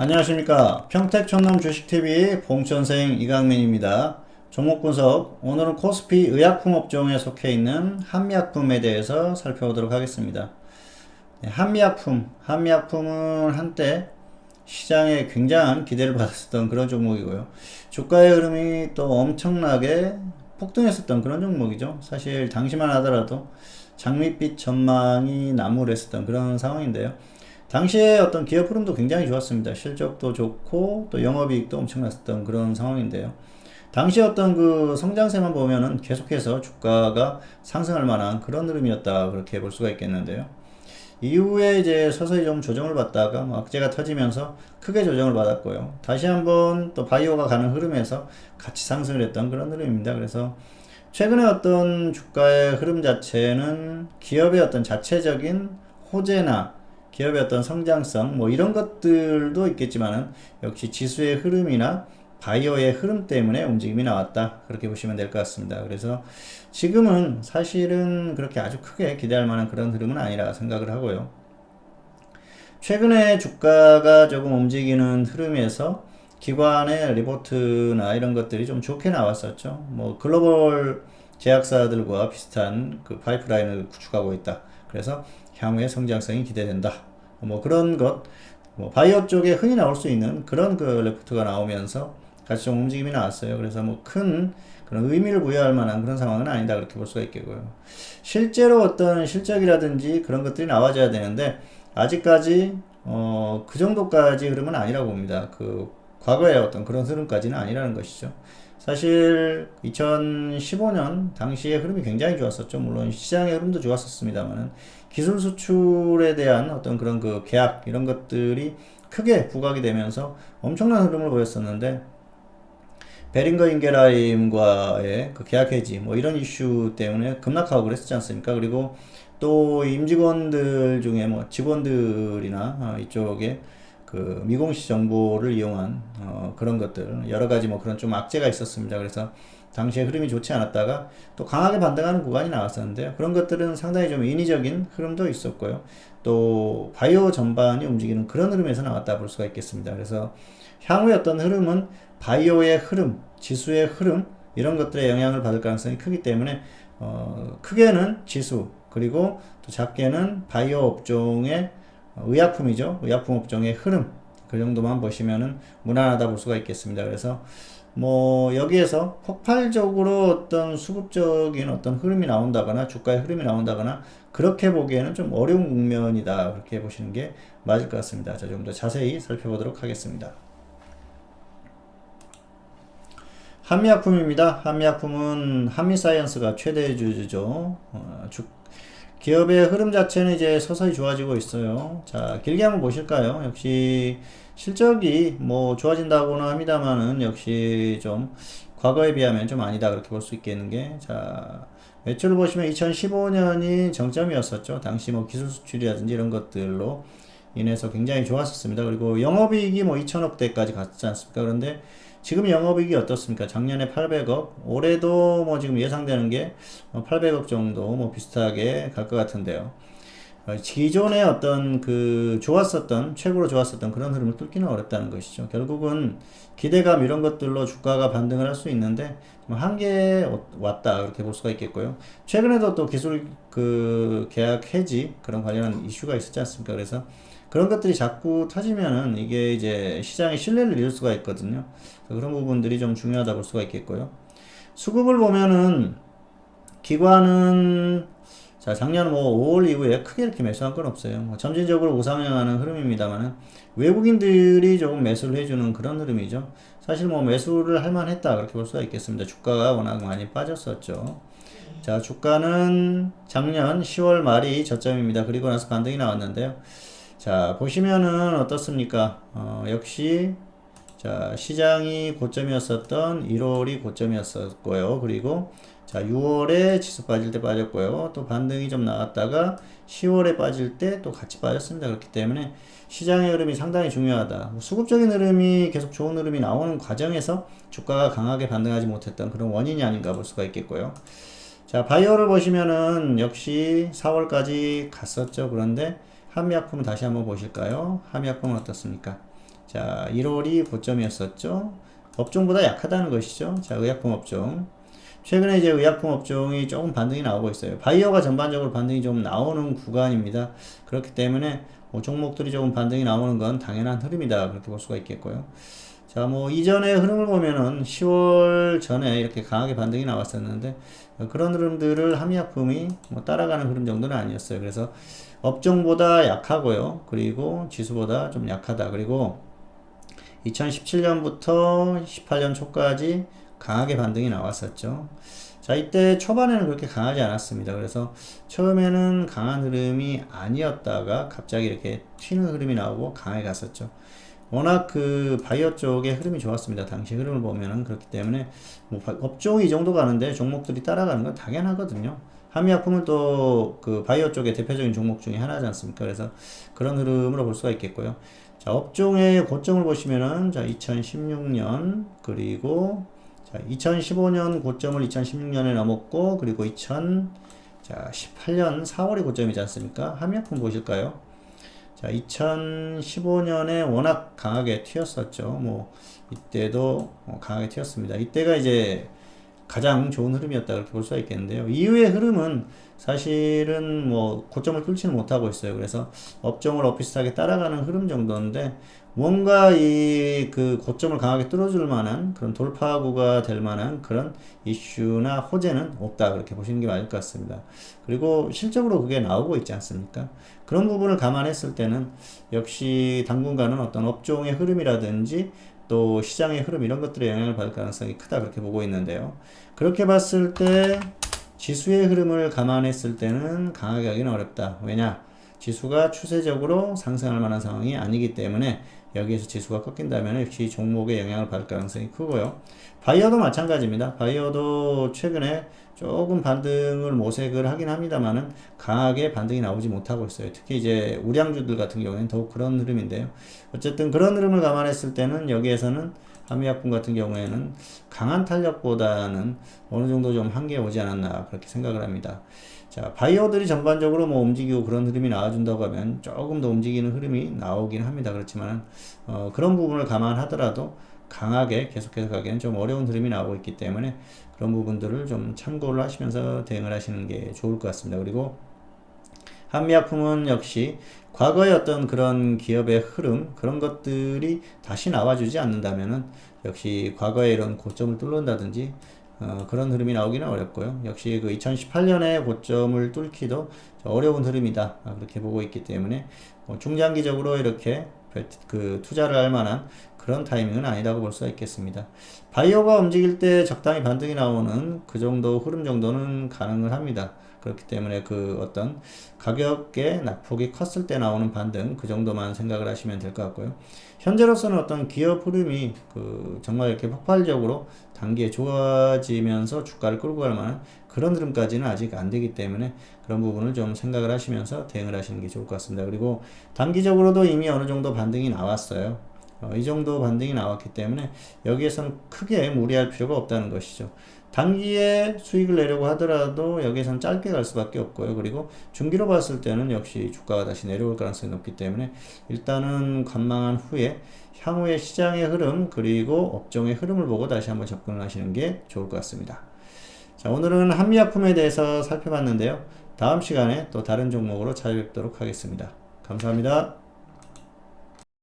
안녕하십니까. 평택촌놈 주식TV 봉천생 이강민입니다. 종목 분석, 오늘은 코스피 의약품 업종에 속해 있는 한미약품에 대해서 살펴보도록 하겠습니다. 한미약품은 한때 시장에 굉장한 기대를 받았었던 그런 종목이고요. 주가의 흐름이 또 엄청나게 폭등했었던 그런 종목이죠. 사실 당시만 하더라도 장밋빛 전망이 나무랬었던 그런 상황인데요. 당시에 어떤 기업 흐름도 굉장히 좋았습니다. 실적도 좋고 또 영업이익도 엄청났었던 그런 상황인데요. 당시 어떤 그 성장세만 보면은 계속해서 주가가 상승할 만한 그런 흐름이었다, 그렇게 볼 수가 있겠는데요. 이후에 이제 서서히 좀 조정을 받다가 악재가 터지면서 크게 조정을 받았고요. 다시 한번 또 바이오가 가는 흐름에서 같이 상승을 했던 그런 흐름입니다. 그래서 최근에 어떤 주가의 흐름 자체는 기업의 어떤 자체적인 호재나 기업의 어떤 성장성 뭐 이런 것들도 있겠지만은 역시 지수의 흐름이나 바이오의 흐름 때문에 움직임이 나왔다, 그렇게 보시면 될 것 같습니다. 그래서 지금은 사실은 그렇게 아주 크게 기대할 만한 그런 흐름은 아니라 생각을 하고요. 최근에 주가가 조금 움직이는 흐름에서 기관의 리포트나 이런 것들이 좀 좋게 나왔었죠. 뭐 글로벌 제약사들과 비슷한 그 파이프라인을 구축하고 있다. 그래서 향후의 성장성이 기대된다. 뭐 그런 것, 뭐 바이오 쪽에 흔히 나올 수 있는 그런 그 리포트가 나오면서 같이 좀 움직임이 나왔어요. 그래서 뭐 큰 그런 의미를 부여할 만한 그런 상황은 아니다, 그렇게 볼 수가 있겠고요. 실제로 어떤 실적이라든지 그런 것들이 나와줘야 되는데 아직까지 그 정도까지 흐름은 아니라고 봅니다. 그 과거의 어떤 그런 흐름까지는 아니라는 것이죠. 사실 2015년 당시의 흐름이 굉장히 좋았었죠. 물론 시장의 흐름도 좋았었습니다만은 기술 수출에 대한 어떤 그런 그 계약 이런 것들이 크게 부각이 되면서 엄청난 흐름을 보였었는데, 베링거 인게라임과의 그 계약 해지 뭐 이런 이슈 때문에 급락하고 그랬었지 않습니까? 그리고 또 임직원들 중에 뭐 직원들이나 이쪽에 그 미공시 정보를 이용한 그런 것들 여러 가지 뭐 그런 좀 악재가 있었습니다. 그래서 당시에 흐름이 좋지 않았다가 또 강하게 반등하는 구간이 나왔었는데요. 그런 것들은 상당히 좀 인위적인 흐름도 있었고요. 또 바이오 전반이 움직이는 그런 흐름에서 나왔다 볼 수가 있겠습니다. 그래서 향후의 어떤 흐름은 바이오의 흐름, 지수의 흐름 이런 것들에 영향을 받을 가능성이 크기 때문에 크게는 지수, 그리고 또 작게는 바이오 업종의 의약품이죠. 의약품 업종의 흐름, 그 정도만 보시면은 무난하다 볼 수가 있겠습니다. 그래서 뭐 여기에서 폭발적으로 어떤 수급적인 어떤 흐름이 나온다거나 주가의 흐름이 나온다거나 그렇게 보기에는 좀 어려운 국면이다, 그렇게 보시는 게 맞을 것 같습니다. 자, 좀 더 자세히 살펴보도록 하겠습니다. 한미약품입니다. 한미약품은 한미사이언스가 최대 주주죠. 기업의 흐름 자체는 이제 서서히 좋아지고 있어요. 자, 길게 한번 보실까요? 역시 실적이 뭐 좋아진다고는 합니다만은 역시 좀 과거에 비하면 좀 아니다, 그렇게 볼 수 있겠는 게, 자, 매출을 보시면 2015년이 정점이었었죠. 당시 뭐 기술 수출이라든지 이런 것들로 인해서 굉장히 좋았었습니다. 그리고 영업이익이 뭐 2천억대까지 갔지 않습니까? 그런데 지금 영업이익이 어떻습니까? 작년에 800억, 올해도 뭐 지금 예상되는 게 800억 정도 뭐 비슷하게 갈 것 같은데요. 기존의 어떤 그 좋았었던, 최고로 좋았었던 그런 흐름을 뚫기는 어렵다는 것이죠. 결국은 기대감 이런 것들로 주가가 반등을 할 수 있는데 한계에 왔다, 그렇게 볼 수가 있겠고요. 최근에도 또 기술 그 계약 해지 그런 관련한 이슈가 있었지 않습니까? 그래서 그런 것들이 자꾸 터지면은 이게 이제 시장의 신뢰를 잃을 수가 있거든요. 그런 부분들이 좀 중요하다 볼 수가 있겠고요. 수급을 보면은 기관은 자, 작년 뭐 5월 이후에 크게 이렇게 매수한 건 없어요. 뭐 점진적으로 우상향하는 흐름입니다만은 외국인들이 조금 매수를 해주는 그런 흐름이죠. 사실 뭐 매수를 할 만했다, 그렇게 볼 수가 있겠습니다. 주가가 워낙 많이 빠졌었죠. 자, 주가는 작년 10월 말이 저점입니다. 그리고 나서 반등이 나왔는데요. 자, 보시면은 어떻습니까? 역시 자, 시장이 고점이었었던 1월이 고점이었었고요. 그리고 자, 6월에 지수 빠질 때 빠졌고요. 또 반등이 좀 나왔다가 10월에 빠질 때 또 같이 빠졌습니다. 그렇기 때문에 시장의 흐름이 상당히 중요하다. 수급적인 흐름이 계속 좋은 흐름이 나오는 과정에서 주가가 강하게 반등하지 못했던 그런 원인이 아닌가 볼 수가 있겠고요. 자, 바이오를 보시면은 역시 4월까지 갔었죠. 그런데 한미약품은 다시 한번 보실까요? 한미약품은 어떻습니까? 자, 1월이 고점이었었죠. 업종보다 약하다는 것이죠. 자, 의약품 업종. 최근에 이제 의약품 업종이 조금 반등이 나오고 있어요. 바이오가 전반적으로 반등이 좀 나오는 구간입니다. 그렇기 때문에 뭐 종목들이 조금 반등이 나오는 건 당연한 흐름이다. 그렇게 볼 수가 있겠고요. 자, 뭐 이전의 흐름을 보면은 10월 전에 이렇게 강하게 반등이 나왔었는데 그런 흐름들을 함의약품이 뭐 따라가는 흐름 정도는 아니었어요. 그래서 업종보다 약하고요. 그리고 지수보다 좀 약하다. 그리고 2017년부터 18년 초까지 강하게 반등이 나왔었죠. 자, 이때 초반에는 그렇게 강하지 않았습니다. 그래서 처음에는 강한 흐름이 아니었다가 갑자기 이렇게 튀는 흐름이 나오고 강하게 갔었죠. 워낙 그 바이오 쪽의 흐름이 좋았습니다. 당시 흐름을 보면은. 그렇기 때문에 뭐 업종이 이 정도 가는데 종목들이 따라가는 건 당연하거든요. 함의약품은 또 그 바이오 쪽의 대표적인 종목 중에 하나지 않습니까? 그래서 그런 흐름으로 볼 수가 있겠고요. 자, 업종의 고점을 보시면은 자, 2016년 그리고 자, 2015년 고점을 2016년에 넘었고 그리고 2018년 4월이 고점이지 않습니까? 함의약품 보실까요? 자, 2015년에 워낙 강하게 튀었었죠. 뭐, 이때도 강하게 튀었습니다. 이때가 이제 가장 좋은 흐름이었다. 그렇게 볼 수가 있겠는데요. 이후의 흐름은 사실은 뭐, 고점을 뚫지는 못하고 있어요. 그래서 업종을 비슷하게 따라가는 흐름 정도인데, 뭔가 이 그 고점을 강하게 뚫어줄 만한 그런 돌파구가 될 만한 그런 이슈나 호재는 없다. 그렇게 보시는 게 맞을 것 같습니다. 그리고 실적으로 그게 나오고 있지 않습니까? 그런 부분을 감안했을 때는 역시 당분간은 어떤 업종의 흐름이라든지 또 시장의 흐름 이런 것들에 영향을 받을 가능성이 크다. 그렇게 보고 있는데요. 그렇게 봤을 때 지수의 흐름을 감안했을 때는 강하게 하기는 어렵다. 왜냐? 지수가 추세적으로 상승할 만한 상황이 아니기 때문에 여기에서 지수가 꺾인다면 역시 종목에 영향을 받을 가능성이 크고요. 바이오도 마찬가지입니다. 바이오도 최근에 조금 반등을 모색을 하긴 합니다만은 강하게 반등이 나오지 못하고 있어요. 특히 이제 우량주들 같은 경우에는 더욱 그런 흐름인데요. 어쨌든 그런 흐름을 감안했을 때는 여기에서는 함의약품 같은 경우에는 강한 탄력보다는 어느 정도 좀 한계에 오지 않았나 그렇게 생각을 합니다. 자, 바이오들이 전반적으로 뭐 움직이고 그런 흐름이 나와준다고 하면 조금 더 움직이는 흐름이 나오긴 합니다. 그렇지만 그런 부분을 감안하더라도 강하게 계속해서 가기에는 좀 어려운 흐름이 나오고 있기 때문에 그런 부분들을 좀 참고를 하시면서 대응을 하시는 게 좋을 것 같습니다. 그리고 한미약품은 역시 과거의 어떤 그런 기업의 흐름 그런 것들이 다시 나와주지 않는다면은 역시 과거의 이런 고점을 뚫는다든지 그런 흐름이 나오기는 어렵고요. 역시 그 2018년에 고점을 뚫기도 어려운 흐름이다. 그렇게 보고 있기 때문에 중장기적으로 이렇게 그 투자를 할 만한 그런 타이밍은 아니라고 볼 수가 있겠습니다. 바이오가 움직일 때 적당히 반등이 나오는 그 정도 흐름 정도는 가능을 합니다. 그렇기 때문에 그 어떤 가격의 낙폭이 컸을 때 나오는 반등 그 정도만 생각을 하시면 될 것 같고요. 현재로서는 어떤 기업 흐름이 그 정말 이렇게 폭발적으로 단기에 좋아지면서 주가를 끌고 갈 만한 그런 흐름까지는 아직 안 되기 때문에 그런 부분을 좀 생각을 하시면서 대응을 하시는 게 좋을 것 같습니다. 그리고 단기적으로도 이미 어느 정도 반등이 나왔어요. 이 정도 반등이 나왔기 때문에 여기에서는 크게 무리할 필요가 없다는 것이죠. 단기에 수익을 내려고 하더라도 여기에서는 짧게 갈 수밖에 없고요. 그리고 중기로 봤을 때는 역시 주가가 다시 내려올 가능성이 높기 때문에 일단은 관망한 후에 향후의 시장의 흐름 그리고 업종의 흐름을 보고 다시 한번 접근을 하시는 게 좋을 것 같습니다. 자, 오늘은 한미약품에 대해서 살펴봤는데요. 다음 시간에 또 다른 종목으로 찾아뵙도록 하겠습니다. 감사합니다.